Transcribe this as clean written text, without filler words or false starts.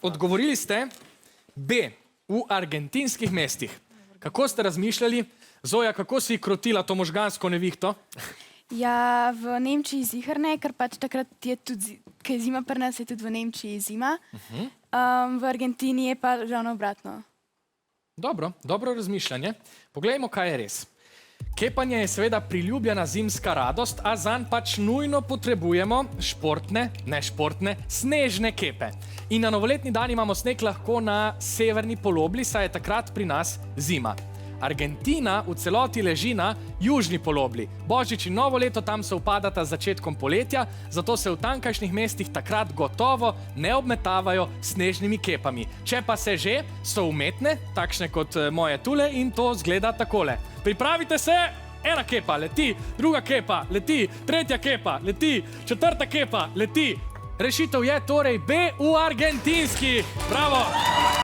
Odgovorili ste B. V argentinskih mestih. Kako ste razmišljali? Zoja, kako si krotila to možgansko nevihto? Ja, v Nemčiji ziher ne, ker pač takrat je tudi, ko je zima pri nas, je tudi v Nemčiji zima. V Argentini je pa ravno obratno. Dobro razmišljanje. Poglejmo, kaj je res. Kepanje je seveda priljubljena zimska radost, a zanj pač nujno potrebujemo športne, ne športne, snežne kepe. In na novoletni dan imamo sneg lahko na severni polobli, saj je takrat pri nas zima. Argentina v celoti leži na južni polobli. Božič in novo leto tam se upadata z začetkom poletja, zato se v tamkajšnjih mestih takrat gotovo ne obmetavajo snežnimi kepami. Če pa se že, so umetne, takšne kot moje tule, in to zgleda takole. Pripravite se, ena kepa leti, druga kepa leti, tretja kepa leti, četrta kepa leti. Rešitev je torej B v argentinskih. Bravo!